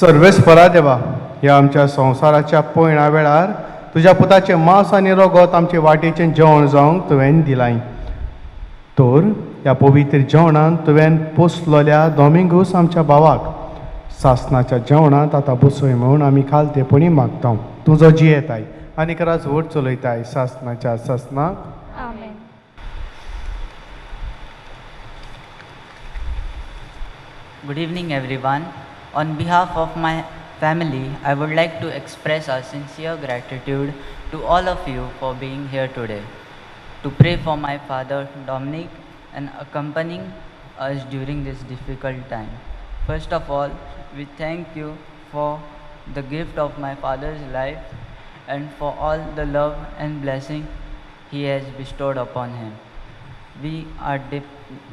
सर्वेस्परा देवा, ह्या आमच्या संवसाराच्या पयणा वेळार तुज्या पुताचें मांस आनी रगत आमचे वाटेचें जेवण जावंक तुवें दिलाय. तर ह्या पवित्र जेवणांत तुवें पोसलोल्या दोमिंगूस आमच्या भावाक सासणाच्या जेवणांत आतां बसोय म्हणून आमी खालतेपणी मागता. तुजो जी येताय आनी रास वट चलयताय सासणाच्या सासणाक. आमेन. Good evening, everyone. On behalf of my family, I would like to express our sincere gratitude to all of you for being here today to pray for my father Dominic and accompanying us during this difficult time. First of all, we thank you for the gift of my father's life and for all the love and blessing he has bestowed upon him. We are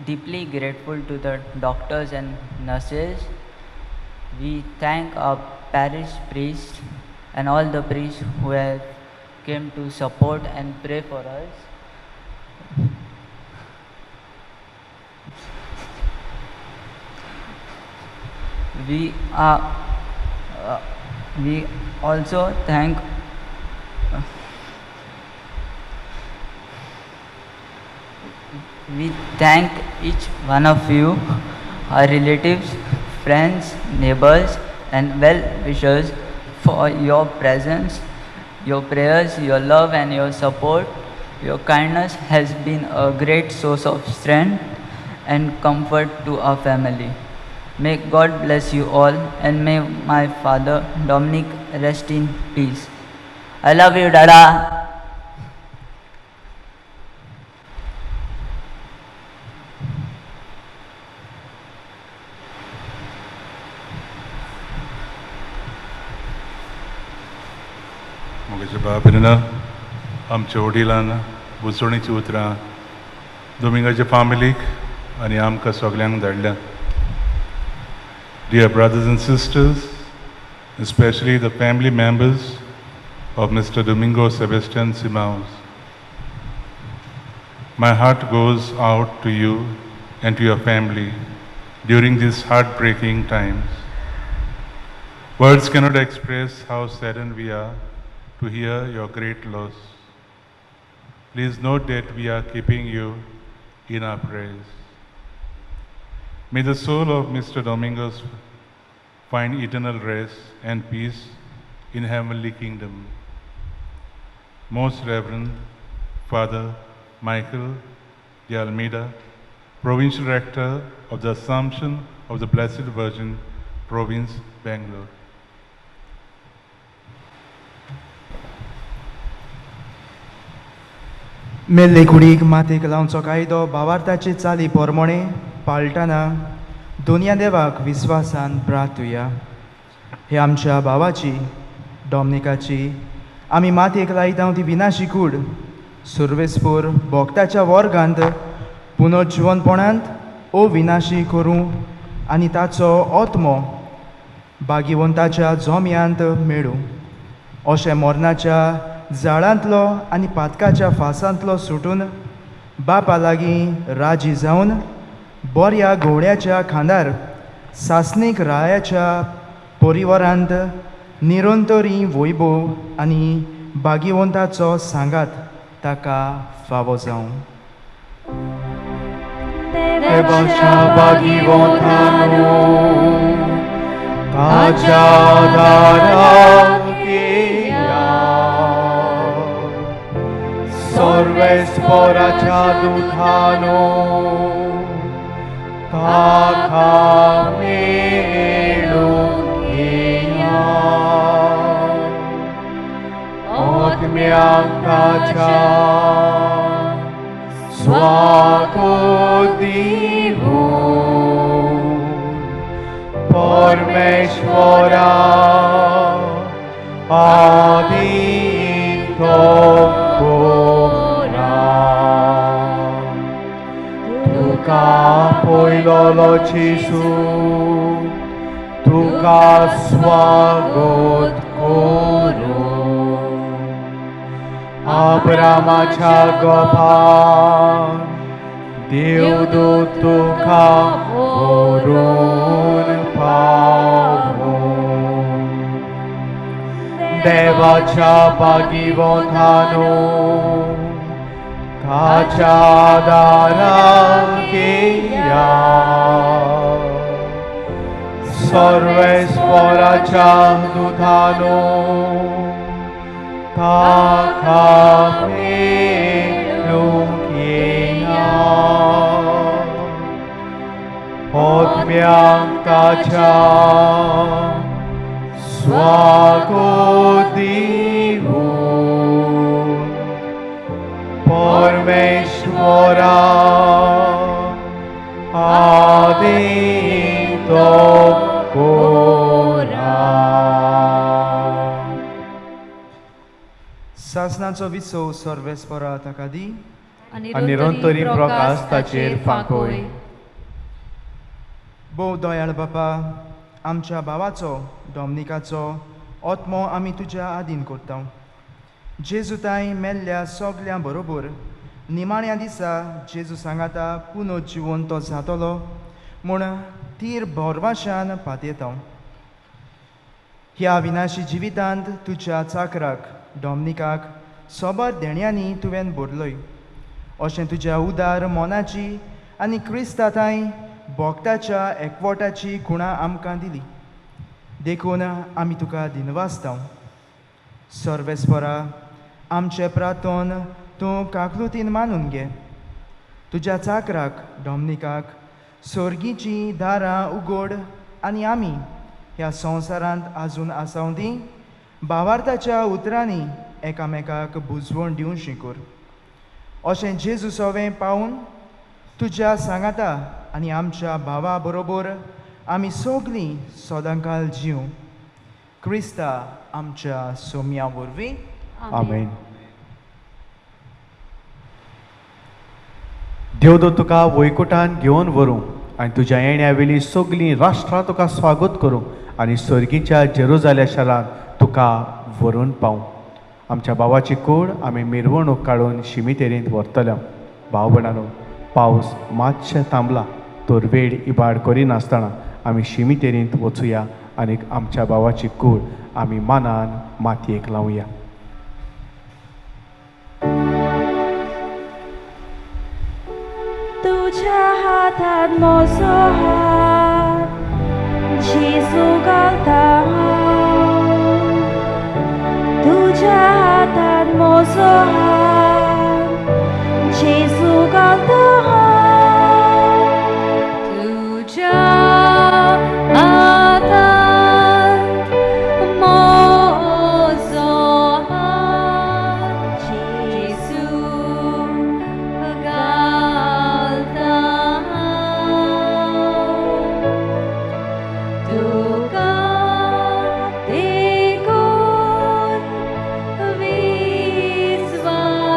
deeply grateful to the doctors and nurses. We thank our parish priests and all the priests who have came to support and pray for us. We also thank We thank each one of you, our relatives, friends, neighbors, and well-wishers for your presence, your prayers, your love, and your support. Your kindness has been a great source of strength and comfort to our family. May God bless you all, and may my father Dominic rest in peace. I love you, Dada. मोगाच्या बाबरीनं आमच्या वडिलांन बुचवणीची उतरां दोमिंगाच्या फॅमिलीक आनी आमकां सगल्यांक धाडल्या. Dear brothers and sisters, especially the family members of Mr. Domingo Sebastian Simaus, my heart goes out to you and to your family during these heartbreaking times. Words cannot express how saddened we are to hear your great loss. Please note that we are keeping you in our prayers. May the soul of Mr. Domingos find eternal rest and peace in heavenly kingdom. Most Reverend Father Michael de Almeida, Provincial Rector of the Assumption of the Blessed Virgin, Province, Bangalore. मेल्ले कुडीक मातेक लावचो कायदो भावार्थाचे चाली पोरमोणे पाळटना दोनया देवाक विस्वासान प्रार्थुया. हे आमच्या भावाची डॉमनिकाची आमी मातेक लायता ती विनाशी कूड सुर्वेस्पूर भोगताच्या वर्गांत पुनर्जिवनपणांत ओ विनाशी करूं आनी ताचो आत्मो भागिवंताच्या जोम्यांत मेळूं. अशें मोरनाच्या जाळांतलो आनी पातकाच्या फासांतलो सुटून बापा लागीं राजी जावन बऱ्या घोड्याच्या खांदार सासणीक रायाच्या परिवारांत निरंतरी वैभव आनी भागिवंताचो सांगात ताका फावो जावं. देवाच्या भागिवंतानो ताच्या दाराक येया. सर्वेस्पराच्या दुतानो ताका मेळूंक येया. आत्म्याक ताच्या स्वागत दिवून परमेश्वरा आदी तो तुका पयलोलो जेसू तुका स्वागत करूं. अब्रामाच्या गोपान देवदूत तुका व्हरून पावो देवाच्या बागी वतानो ताच्या दाराक येया सर्वेस्वराच्या दुधानो ताका मेळूंक येया पद्म्यांक ताच्या स्वागत दिवून परमेश्वरा आदितो कोरा सासनाचो विसो सर्वेस्परा ताका दी आनी निरंतरी प्रकाश ताचेर फांकय भोव दयाळ बापा आमच्या भावाचो डॉमनिकाचो आत्मो आमी तुज्या आदीन करता जेजूताय मेल्ल्या सगल्या बरोबर निमाण्या दिसा जेजू सांगाता पुनर्जिवन तो जातलो म्हूण तीर भरवशान पातयता ह्या विनाशी जिवितांत तुज्या चाकराक डॉमनिकाक सोबत देण्यांनी तुवें भरलय अशें तुज्या उदार मोनाची आनी क्रिस्ताताय भोगताच्या एकवटाची गुणां आमकां दिली देखून आमी तुका दिनवासता सर्वेस्परा आमचे प्रार्थन तूं काकलुतीन मानून घे तुज्या चाकराक डॉमनिकाक सर्गीची दारां उगड आनी आमी ह्या संवसारांत आजून आसावंदी भावार्थाच्या उतरांनी एकामेकाक बुजवण दिवंक शिकोर अशें जेजू सवें पावून तुज्या सांगाता आनी आमच्या भावा बरोबर आमी सगळीं सदांकाल जीव क्रिस्ता आमच्या सोम्या वरवीं आमेन देवदूत तुका वैकुंठान घेवन व्हरूं आनी तुज्या येण्या वेली सगळीं राष्ट्रां तुका स्वागत करूं आनी सर्गीच्या जेरुजाल्या शारांत तुका व्हरून पावूं आमच्या भावाची कूड आमी मिरवणूक काडून शिमितेरींत व्हरतले भाव भयणानो पावस मातशें थांबला तर वेळ इबाड करिनासतना आमी शिमितेरींत वचुया आनी आमच्या भावाची कूड आमी मानान मातयेक लावया तुझ्या हातात म्हजो हात जेजू घालता तुझ्या हातात म्हजो हात जेजू घालता तुझ्या हातात म्हजो हात जेजू घालता तुका देखून विस्वास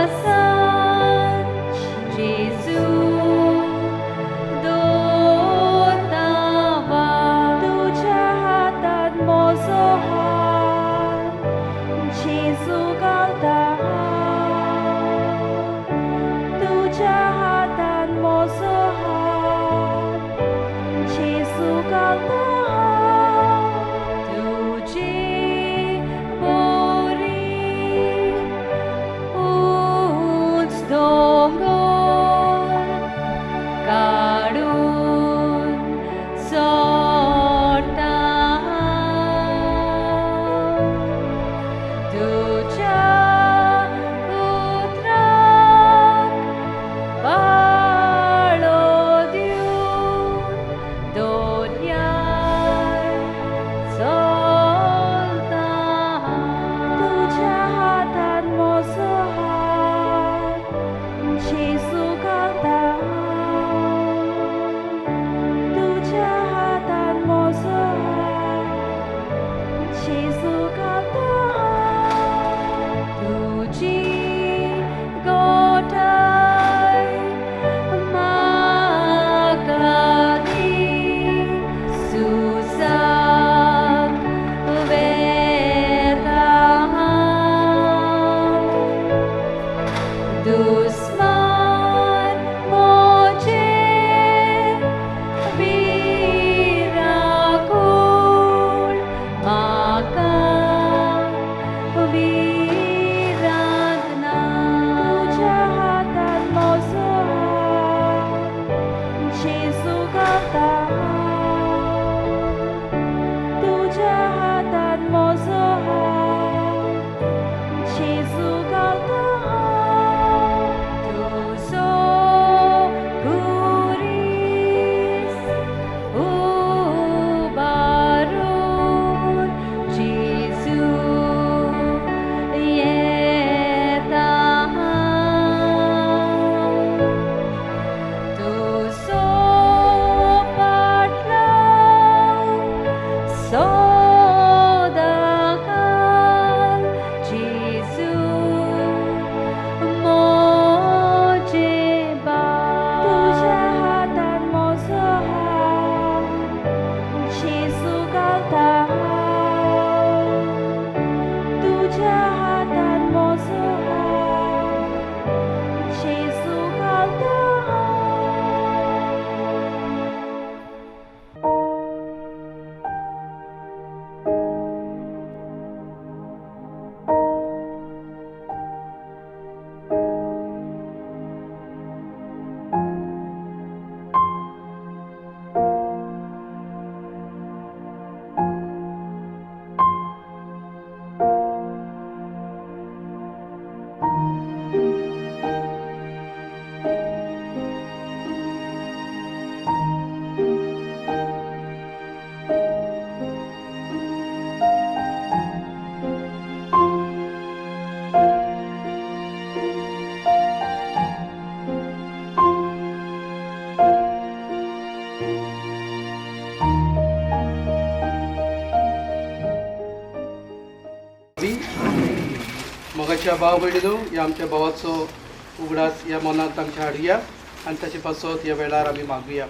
देवाच्या भाव भयणीनो, ह्या आमच्या भावाचो उगडास ह्या मनांत आमच्या हाडुया आनी ताचे पासत ह्या वेळार आमी मागुया.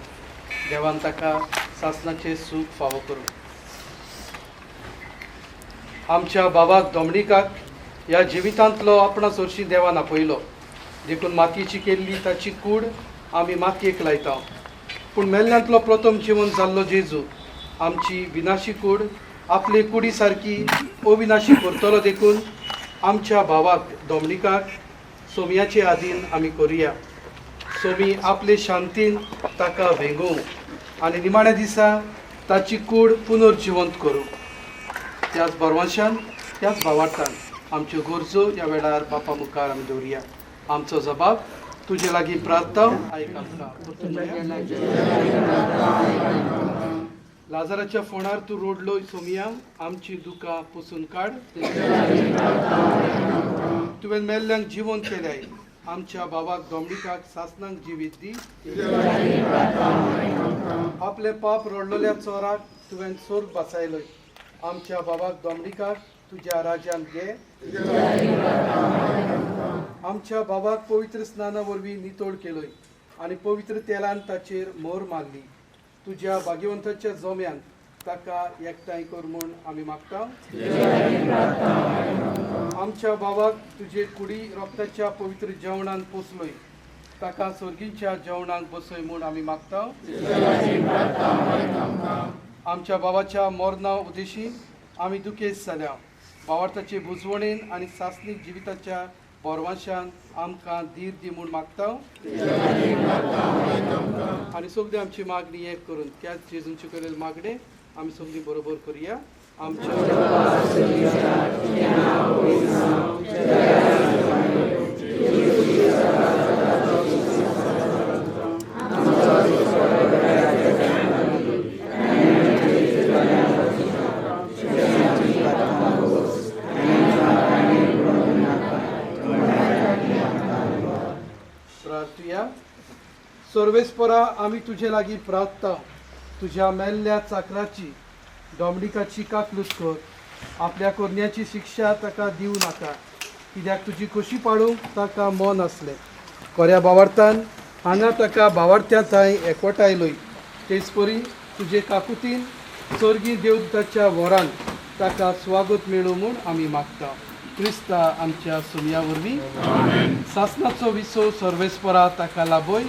देवान ताका सासणाचे सूख फावो करूं. आमच्या बाबाक दोमणिकाक ह्या जिवितांतलो आपणा चडशी देवान आपयलो. देखून मातयेची केल्ली ताची कूड आमी मातयेक लायता. पूण मेल्ल्यांतलो प्रथम जिवन जाल्लो जेजू आमची विनाशी कूड आपले कुडी सारकी अविनाशी करतलो. देखून आमच्या भावाक दोमणिकाक सोमयाचे आदीन आमी करुया. सोमी आपले शांतीन ताका भेंगोवं आनी निमाण्या दिसा ताची कूड पुनर्जिवंत करूं. त्याच बरवंशान त्याच भावार्थान आमच्यो गरजो ह्या वेळार बापा मुखार आमी दवरुया. आमचो जबाब तुजे लागीं प्रार्थना आयक आमकां. लाजाराच्या फोंडार तूं रोडलो सोमिया, आमची दुकां पुसून काड. तुवें मेल्ल्यांक जिवंत केल्याय. आमच्या बाबाक दोमणिकाक सासणांक जिवीत दी. आपले पाप रोडलेल्या चोराक तुवें सोर्ग बसायलोय. आमच्या बाबाक दोमणिकाक तुज्या राज्यान घे. आमच्या बाबाक पवित्र स्नाना वरवीं नितोड केलोय आनी पवित्र तेलान ताचेर मोर मारली. तुज्या भाग्यवंताच्या जोम्यान ताका एकठांय कर म्हूण आमी मागता. आमच्या बाबाक तुजे कुडी रोगताच्या पवित्र जेवणान पोसलोय. ताका सर्गीच्या जेवणाक बसय म्हूण आमी मागता. आमच्या बाबाच्या मोरणा उद्देशी आमी दुखेस्त जाल्या. भावार्थाचे बुजवणेन आनी सासणीक जिविताच्या बोरवांशान आमकां धीर दी म्हूण मागता. आनी सगळी आमची मागणी एक करून त्याच जेजूंचे केलेले मागणे आमी सगळीं बरोबर करुया. प्रार्थुया. सर्वेस्परा आमी तुजे लागीं प्रार्थना. तुज्या मेल्ल्या चाकराची दोमणिकाची काकलूस कर. आपल्या करण्याची शिक्षा ताका दिवं नाका, कित्याक तुजी कशी पाडूंक ताका मन आसलें. खऱ्या भावार्थान हांगा ताका भावार्थ्या थंय एकवटायलोय. तेच परी तुजे काकुतीन सर्गी देवदूताच्या वरान ताका स्वागत मेळूं म्हूण आमी मागता. क्रिस्ता आमच्या सोमया वरवीं. सासणाचो विसो सर्वेस्परा ताका लाभोय.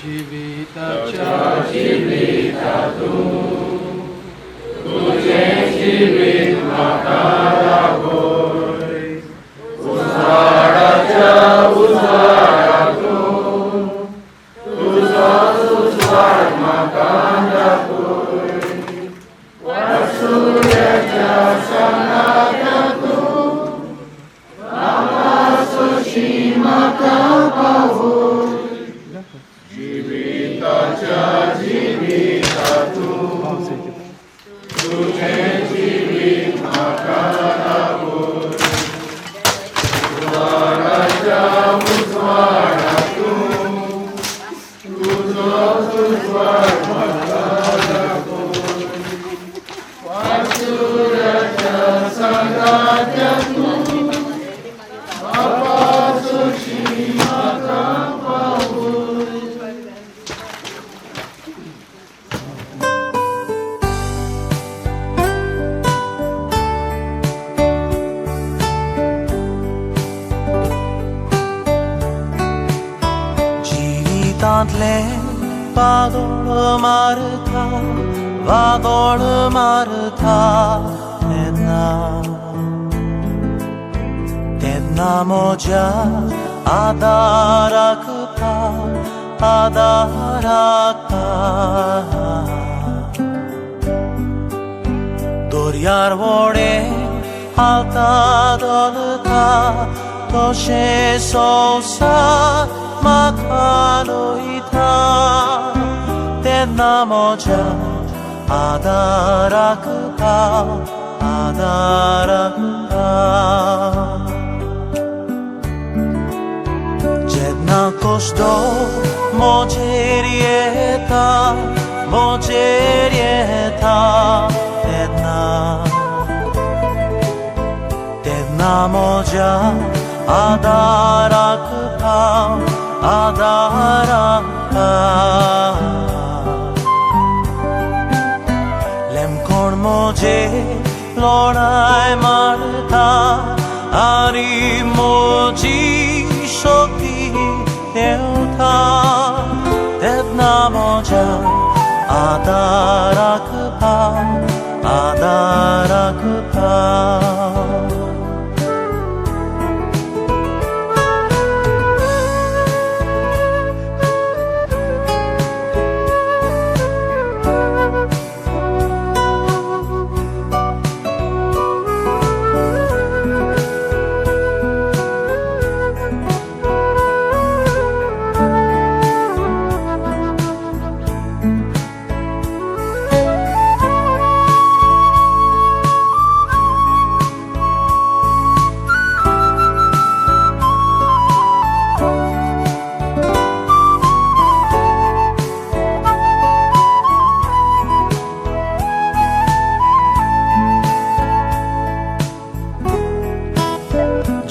जिविताच्या तुझे जिवीत म्हाका लाभोय. उजवाडाच्या उजवाडातून तुजोच उजवाड म्हाका दाखोय. वासुदेवाच्या संगात्यांतून आकाशची म्हाका पावोय. जिविताच्या जिवितातून तुझे जिवीत म्हाका लाभोय. उजवाडाच्या उजवाडातून तुजोच उजवाड म्हाका दाखोय. वासुदेवाच्या संगात्यांतून आकाशची म्हाका पावोय. जिवितांतले वादळ मारता वादळ मारता तेन्ना तेन्ना म्हज्या आदाराक आदाराक दोर्यार वोडे हालता दोलता तशें संवसार म्हाका लोयता. तेन्ना म्हज्या आदाराक आदाराक जेन्ना कश्टो म्हजेर येता तेन्ना मोज्या आदाराक पाव आदाराक पाव लेमकोण मोजे लोणाय मारता आनी मोजी शक्ती देवता तेदना मोज्या आदाराक पाव आदाराक पाव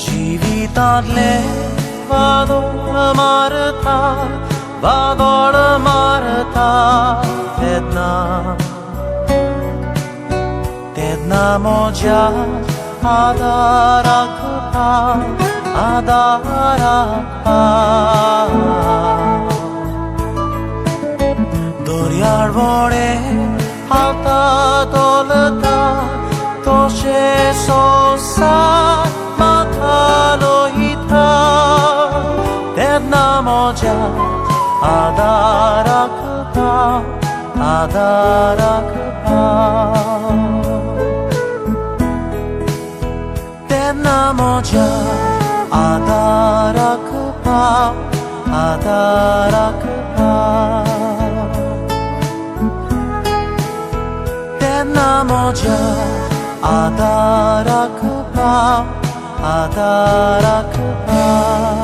जिवितांतले वादळ मारता वादळ मारता तेदना मोज्या आदाराक पाव आदाराक पाव दर्यार वडे हालता दोलता तोशे संसार लोहिता तेदना मोज्या आदाराक पाव आदाराक पाव तेदना मोज्या आदाराक पाव आदाराक पाव तेदना मोज्या आदाराक पाव आदाराक पाव